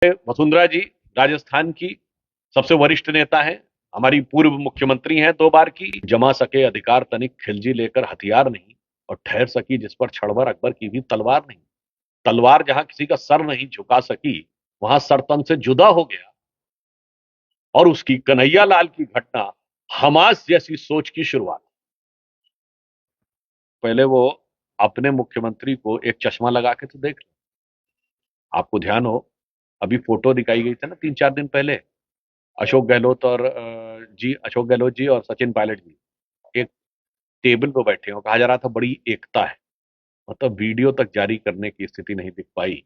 वसुंधरा जी राजस्थान की सबसे वरिष्ठ नेता हैं, हमारी पूर्व मुख्यमंत्री हैं 2 बार की। जमा सके अधिकार तनिक खिलजी लेकर हथियार नहीं, और ठहर सकी जिस पर छड़वर अकबर की भी तलवार नहीं। तलवार जहां किसी का सर नहीं झुका सकी, वहां सर तन से जुदा हो गया। और उसकी कन्हैया लाल की घटना हमास जैसी सोच की शुरुआत। पहले वो अपने मुख्यमंत्री को एक चश्मा लगा के तो देख लो। आपको ध्यान हो, अभी फोटो दिखाई गई थी ना 3-4 दिन पहले, अशोक गहलोत जी और सचिन पायलट जी एक टेबल पर बैठे हो, कहा जा रहा था बड़ी एकता है। मतलब वीडियो तक जारी करने की स्थिति नहीं दिख पाई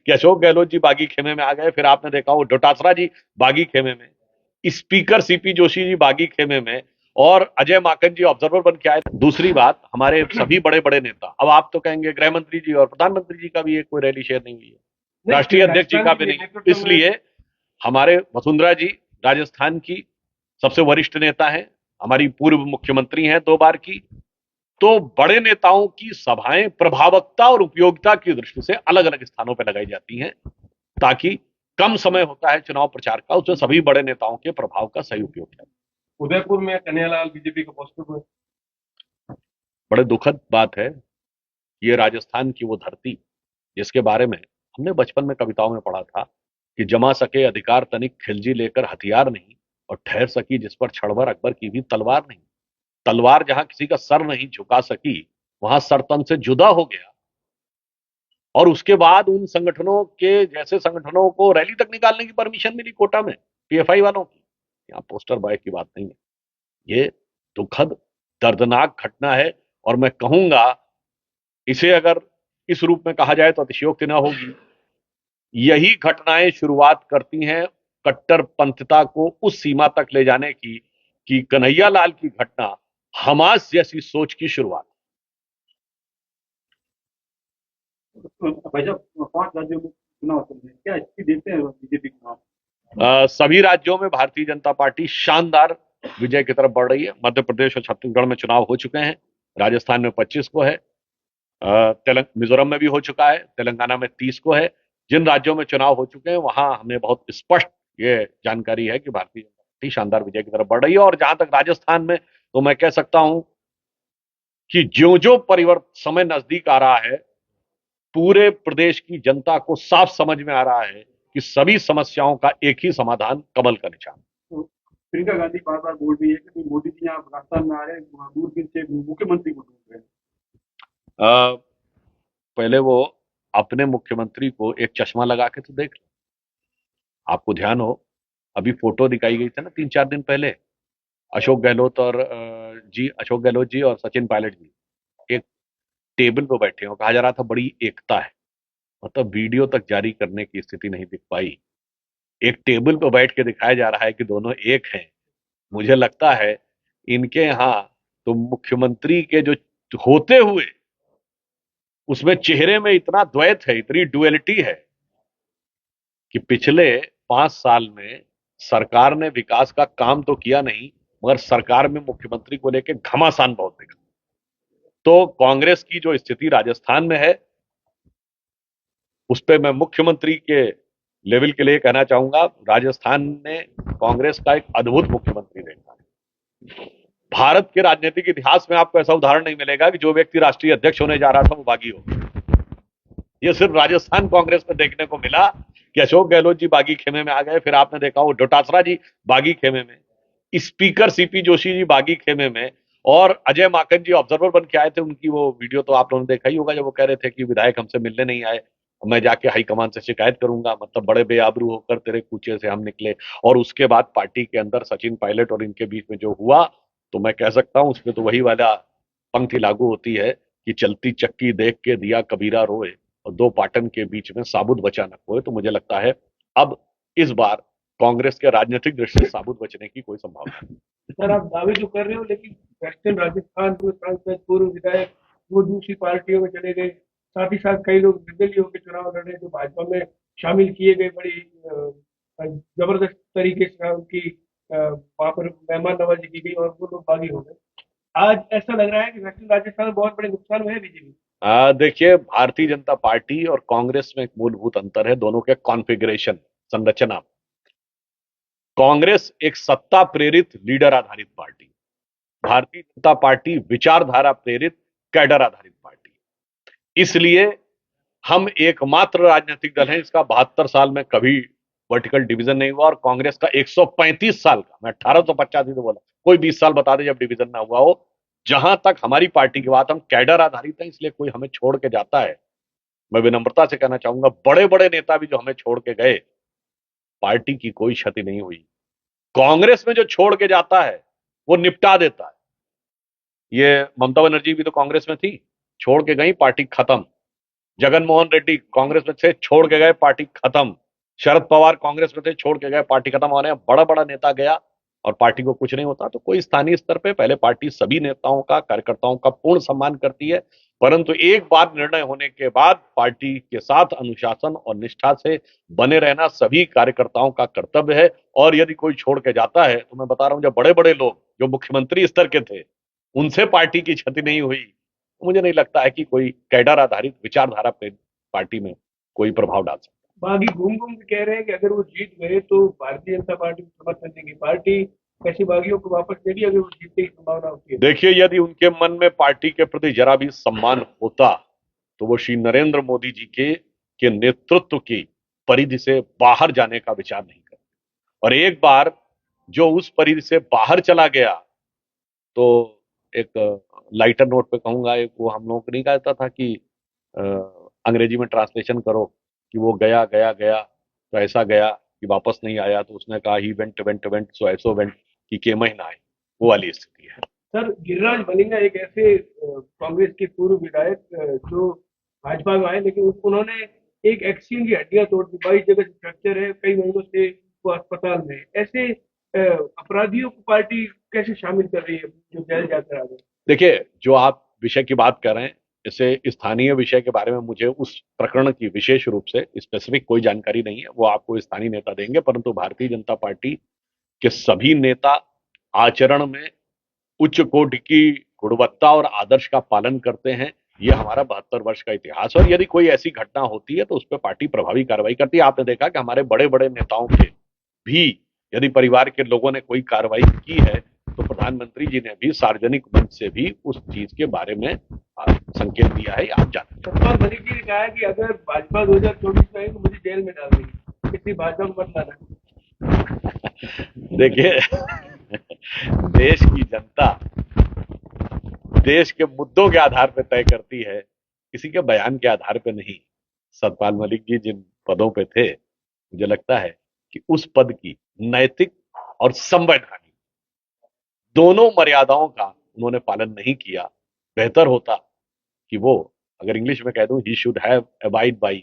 कि अशोक गहलोत जी बागी खेमे में आ गए, फिर आपने देखा वो डोटासरा जी बागी खेमे में, स्पीकर सीपी जोशी जी बागी खेमे में, और अजय माकन जी ऑब्जर्वर बन के आए। दूसरी बात, हमारे सभी बड़े बड़े नेता, अब आप तो कहेंगे गृह मंत्री जी और प्रधानमंत्री जी का भी एक कोई रैली शेयर नहीं हुई है, राष्ट्रीय अध्यक्ष जी का भी नहीं। इसलिए हमारे वसुंधरा जी राजस्थान की सबसे वरिष्ठ नेता हैं, हमारी पूर्व मुख्यमंत्री हैं 2 बार की। तो बड़े नेताओं की सभाएं प्रभावकता और उपयोगिता की दृष्टि से अलग अलग स्थानों पर लगाई जाती हैं, ताकि कम समय होता है चुनाव प्रचार का, उसमें सभी बड़े नेताओं के प्रभाव का सही उपयोग है। उदयपुर में कन्हैयालाल बीजेपी का पोस्टर हुए। बड़े दुखद बात है, ये राजस्थान की वो धरती जिसके बारे में हमने बचपन में कविताओं में पढ़ा था कि जमा सके अधिकार तनिक खिलजी लेकर हथियार नहीं, और ठहर सकी जिस पर छड़वर अकबर की भी तलवार नहीं। तलवार जहां किसी का सर नहीं झुका सकी, वहां सर तन से जुदा हो गया। और उसके बाद उन संगठनों के जैसे संगठनों को रैली तक निकालने की परमिशन मिली कोटा में, पीएफआई वालों की। यहाँ पोस्टर बॉय की बात नहीं है, ये दुखद दर्दनाक घटना है। और मैं कहूंगा, इसे अगर इस रूप में कहा जाए तो अतिशयोक्ति न होगी। यही घटनाएं शुरुआत करती हैं कट्टरपंथता को उस सीमा तक ले जाने की कि कन्हैया लाल की घटना हमास जैसी सोच की शुरुआत। भाई साहब, 5 राज्यों में चुनाव चल रहे हैं, क्या स्थिति देखते हैं बीजेपी के चुनाव? सभी राज्यों में भारतीय जनता पार्टी शानदार विजय की तरफ बढ़ रही है। मध्य प्रदेश और छत्तीसगढ़ में चुनाव हो चुके हैं, राजस्थान में 25 को है, मिजोरम में भी हो चुका है, तेलंगाना में 30 को है। जिन राज्यों में चुनाव हो चुके हैं वहां हमें बहुत स्पष्ट ये जानकारी है कि भारतीय जनता पार्टी शानदार विजय की तरफ बढ़ रही है। और जहां तक राजस्थान में, तो मैं कह सकता हूं कि ज्यो ज्यो परिवर्तन समय नजदीक आ रहा है, पूरे प्रदेश की जनता को साफ समझ में आ रहा है कि सभी समस्याओं का एक ही समाधान, कमल का निशान। तो प्रियंका गांधी बार बार बोल रही है कि मोदी जी यहाँ राजस्थान में आ रहे हैं, दूरबीन से मुख्यमंत्री को ढूंढ रहे हैं। पहले वो अपने मुख्यमंत्री को एक चश्मा लगा के तो देख लो। आपको ध्यान हो, अभी फोटो दिखाई गई थी ना 3-4 दिन पहले, अशोक गहलोत जी और सचिन पायलट जी एक टेबल पर बैठे हो, कहा जा रहा था बड़ी एकता है। मतलब वीडियो तक जारी करने की स्थिति नहीं दिख पाई। एक टेबल पर बैठ के दिखाया जा रहा है कि दोनों एक हैं। मुझे लगता है इनके यहाँ तो मुख्यमंत्री के जो होते हुए उसमें चेहरे में इतना द्वैत है, इतनी डुअलिटी है कि पिछले 5 साल में सरकार ने विकास का काम तो किया नहीं, मगर सरकार में मुख्यमंत्री को लेकर घमासान बहुत दिखा। तो कांग्रेस की जो स्थिति राजस्थान में है, उस पर मैं मुख्यमंत्री के लेवल के लिए कहना चाहूंगा, राजस्थान ने कांग्रेस का एक अद्भुत मुख्यमंत्री देखा है। भारत के राजनीतिक इतिहास में आपको ऐसा उदाहरण नहीं मिलेगा कि जो व्यक्ति राष्ट्रीय अध्यक्ष होने जा रहा था वो बागी हो। ये सिर्फ राजस्थान कांग्रेस में देखने को मिला कि अशोक गहलोत जी बागी खेमे में आ गए, फिर आपने देखा वो डोटासरा जी बागी खेमे में, स्पीकर सीपी जोशी जी बागी खेमे में, और अजय माकन जी ऑब्जर्वर बन के आए थे। उनकी वो वीडियो तो आप लोगों ने देखा ही होगा, जब वो कह रहे थे कि विधायक हमसे मिलने नहीं आए, मैं जाके हाईकमान से शिकायत करूंगा। मतलब बड़े बेआबरू होकर तेरे कूचे से हम निकले। और उसके बाद पार्टी के अंदर सचिन पायलट और इनके बीच में जो हुआ, तो मैं कह सकता हूं उसमें तो वही वाला पंक्ति लागू होती है कि चलती चक्की देख के दिया कबीरा रोए, और 2 पाटन के बीच में साबुत बचा न कोई। तो मुझे लगता है अब इस बार कांग्रेस के राजनीतिक दृष्टि से साबुत बचने की कोई संभावना नहीं। सर, आप दावे जो कर रहे हो, लेकिन वेस्टर्न राजस्थान के सांसद, पूर्व विधायक, वो दूसरी पार्टियों में चले गए। साथ ही साथ कई लोग निर्दलीय होकर चुनाव लड़े, जो भाजपा में शामिल किए गए। बड़ी जबरदस्त तरीके से उनकी वहां पर मेहमान नवाजी की गई और वो लोग बागी हो गए। आज ऐसा लग रहा है कि वेस्टर्न राजस्थान में बहुत बड़े नुकसान में है बीजेपी। देखिए, भारतीय जनता पार्टी और कांग्रेस में एक मूलभूत अंतर है, दोनों के कॉन्फ़िगरेशन। संरचना में कांग्रेस एक सत्ता प्रेरित लीडर आधारित पार्टी, भारतीय जनता पार्टी विचारधारा प्रेरित कैडर आधारित पार्टी। इसलिए हम एकमात्र राजनीतिक दल हैं इसका 72 साल में कभी वर्टिकल डिवीजन नहीं हुआ, और कांग्रेस का 135 साल का, मैं 1885 से बोला, कोई 20 साल बता दे जब डिवीजन ना हुआ हो। जहां तक हमारी पार्टी की बात, हम कैडर आधारित हैं, इसलिए कोई हमें छोड़ के जाता है, मैं विनम्रता से कहना चाहूंगा, बड़े बड़े नेता भी जो हमें छोड़ के गए, पार्टी की कोई क्षति नहीं हुई। कांग्रेस में जो छोड़ के जाता है वो निपटा देता है। ये ममता बनर्जी भी तो कांग्रेस में थी, छोड़ के गई, पार्टी खत्म। जगन मोहन रेड्डी कांग्रेस में थे, छोड़ के गए, पार्टी खत्म। शरद पवार कांग्रेस में थे, छोड़ के गए, पार्टी खत्म। होने बड़ा बड़ा नेता गया और पार्टी को कुछ नहीं होता। तो कोई स्थानीय स्तर पे पहले पार्टी सभी नेताओं का, कार्यकर्ताओं का पूर्ण सम्मान करती है, परंतु एक बार निर्णय होने के बाद पार्टी के साथ अनुशासन और निष्ठा से बने रहना सभी कार्यकर्ताओं का कर्तव्य है। और यदि कोई छोड़ के जाता है, तो मैं बता रहा हूं, जब बड़े बड़े लोग जो मुख्यमंत्री स्तर के थे उनसे पार्टी की क्षति नहीं हुई, मुझे नहीं लगता है कि कोई कैडर आधारित विचारधारा पे पार्टी में कोई प्रभाव डाल सकता है। बागी घूम घूम के कह रहे हैं कि अगर वो जीत गए तो भारतीय जनता पार्टी को समर्थन देगी, पार्टी ऐसी बागियों को वापस देगी अगर वो जीतने की संभावना होती है। देखिए, यदि उनके मन में पार्टी के प्रति जरा भी सम्मान होता तो वो श्री नरेंद्र मोदी जी के नेतृत्व की परिधि से बाहर जाने का विचार नहीं करते। और एक बार जो उस परिधि से बाहर चला गया, तो एक लाइटर नोट पे कहूंगा, एक वो हम लोगों को नहीं कहता था कि अंग्रेजी में ट्रांसलेशन करो कि वो गया गया गया तो ऐसा गया कि वापस नहीं आया, तो उसने कहा ही वेंट वेंट वेंट सो ऐसो वेंट कि के महीना आए, वो वाली स्थिति है। सर, गिरिराज मलिंगा एक ऐसे कांग्रेस के पूर्व विधायक जो भाजपा में आए, लेकिन उन्होंने एक एक्सीडेंट की हड्डियां तोड़ दी, 22 जगह फ्रैक्चर है, कई महीनों से वो अस्पताल में है। ऐसे अपराधियों को पार्टी कैसे शामिल कर रही है जो जेल जाकर आ गए? देखिए, जो आप विषय की बात कर रहे हैं, इसे स्थानीय विषय के बारे में मुझे उस प्रकरण की विशेष रूप से स्पेसिफिक कोई जानकारी नहीं है, वो आपको स्थानीय नेता देंगे। परंतु भारतीय जनता पार्टी के सभी नेता आचरण में उच्च कोटि की गुणवत्ता और आदर्श का पालन करते हैं। ये हमारा 72 वर्ष का इतिहास है, और यदि कोई ऐसी घटना होती है तो उस पर पार्टी प्रभावी कार्रवाई करती है। आपने देखा कि हमारे बड़े बड़े नेताओं के भी यदि परिवार के लोगों ने कोई कार्रवाई की है, तो प्रधानमंत्री जी ने भी सार्वजनिक मंच से भी उस चीज के बारे में संकेत दिया है, आप जानते हैं। सतपाल मलिक जी ने कहा है कि अगर भाजपा 2024 में आई तो मुझे जेल में डाल देगी, इसलिए भाजपा को मत लाना। देखिए, देश की जनता देश के मुद्दों के आधार पर तय करती है, किसी के बयान के आधार पर नहीं। सतपाल मलिक जी जिन पदों पे थे, मुझे लगता है कि उस पद की नैतिक और संवैधानिक दोनों मर्यादाओं का उन्होंने पालन नहीं किया। बेहतर होता कि वो, अगर इंग्लिश में कह दूं, he should have abide by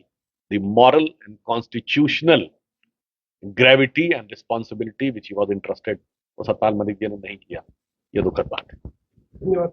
the moral and constitutional gravity and responsibility which he was interested. वो सतपाल मलिक जी ने नहीं किया, ये दुखद बात है। धन्यवाद।